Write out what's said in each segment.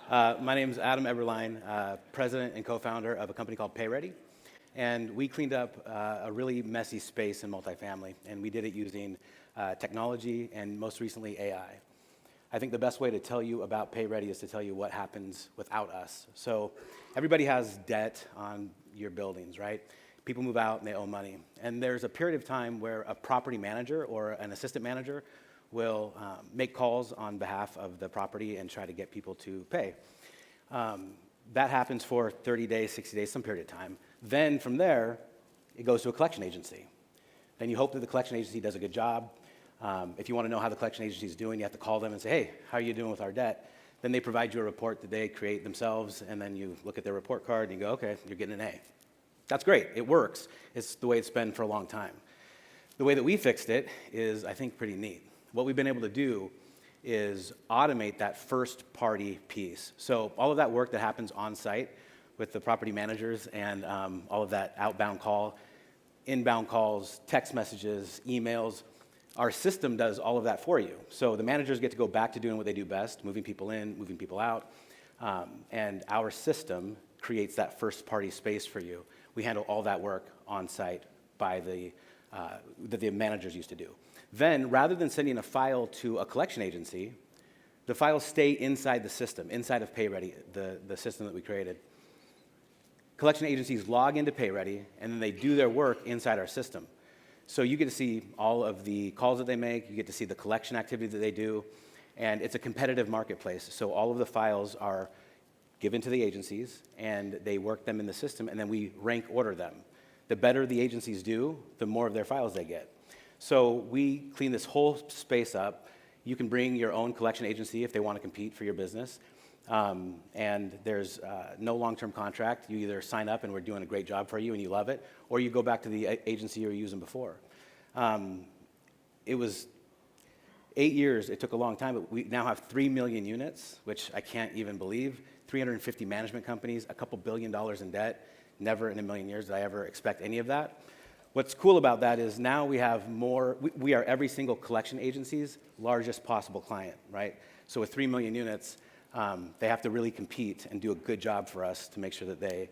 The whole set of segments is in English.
My name is Adam Eberlein, president and co-founder of a company called PayReady. And we cleaned up a really messy space in multifamily, and we did it using technology and most recently AI. I think the best way to tell you about PayReady is to tell you what happens without us. So everybody has debt on your buildings, right? People move out and they owe money. And there's a period of time where a property manager or an assistant manager will make calls on behalf of the property and try to get people to pay. That happens for 30 days, 60 days, some period of time. Then from there, it goes to a collection agency. Then you hope that the collection agency does a good job. If you want to know how the collection agency is doing, you have to call them and say, hey, how are you doing with our debt? Then they provide you a report that they create themselves, and then you look at their report card and you go, okay, you're getting an A. That's great, it works. It's the way it's been for a long time. The way that we fixed it is, I think, pretty neat. What we've been able to do is automate that first party piece. So all of that work that happens on site with the property managers and all of that outbound call, inbound calls, text messages, emails, our system does all of that for you. So the managers get to go back to doing what they do best, moving people in, moving people out, and our system creates that first party space for you. We handle all that work on site by that the managers used to do. Then, rather than sending a file to a collection agency, the files stay inside the system, inside of PayReady, the system that we created. Collection agencies log into PayReady, and then they do their work inside our system. So you get to see all of the calls that they make, you get to see the collection activity that they do, and it's a competitive marketplace. So all of the files are given to the agencies, and they work them in the system, and then we rank order them. The better the agencies do, the more of their files they get. So we clean this whole space up. You can bring your own collection agency if they want to compete for your business. And there's no long-term contract. You either sign up and we're doing a great job for you and you love it, or you go back to the agency you were using before. It was 8 years. It took a long time, but we now have 3 million units, which I can't even believe. 350 management companies, a couple $1 billion in debt. Never in a million years did I ever expect any of that. What's cool about that is now we have more, we are every single collection agency's largest possible client, right? So with 3 million units, they have to really compete and do a good job for us to make sure that they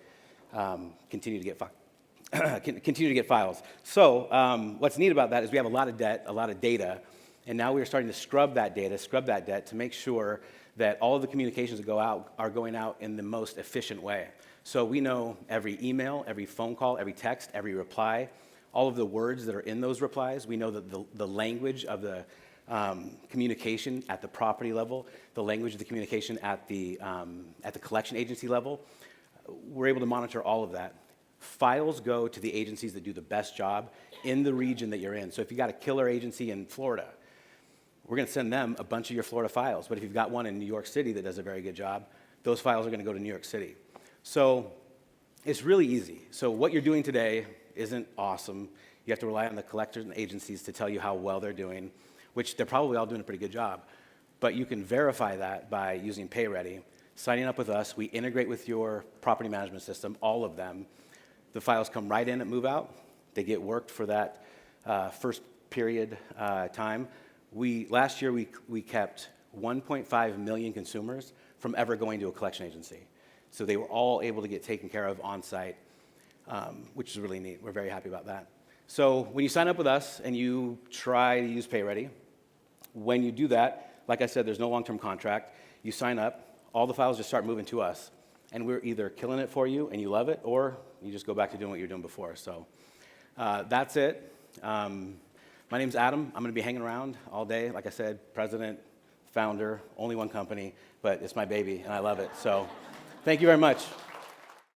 continue to get files. So what's neat about that is we have a lot of debt, a lot of data, and now we're starting to scrub that debt to make sure that all of the communications that go out are going out in the most efficient way. So we know every email, every phone call, every text, every reply, all of the words that are in those replies. We know that the language of the communication at the property level, the language of the communication at the collection agency level. We're able to monitor all of that. Files go to the agencies that do the best job in the region that you're in. So if you got a killer agency in Florida, we're going to send them a bunch of your Florida files. But if you've got one in New York City that does a very good job, those files are going to go to New York City. So it's really easy. So what you're doing today isn't awesome. You have to rely on the collectors and agencies to tell you how well they're doing, which they're probably all doing a pretty good job. But you can verify that by using PayReady, signing up with us. We integrate with your property management system, all of them. The files come right in at move out. They get worked for that first period time. Last year, we kept 1.5 million consumers from ever going to a collection agency. So they were all able to get taken care of on site, which is really neat. We're very happy about that. So when you sign up with us and you try to use PayReady, when you do that, like I said, there's no long-term contract. You sign up, all the files just start moving to us. And we're either killing it for you and you love it, or you just go back to doing what you were doing before. So that's it. My name's Adam. I'm going to be hanging around all day. Like I said, president, founder, only one company, but it's my baby and I love it. So thank you very much.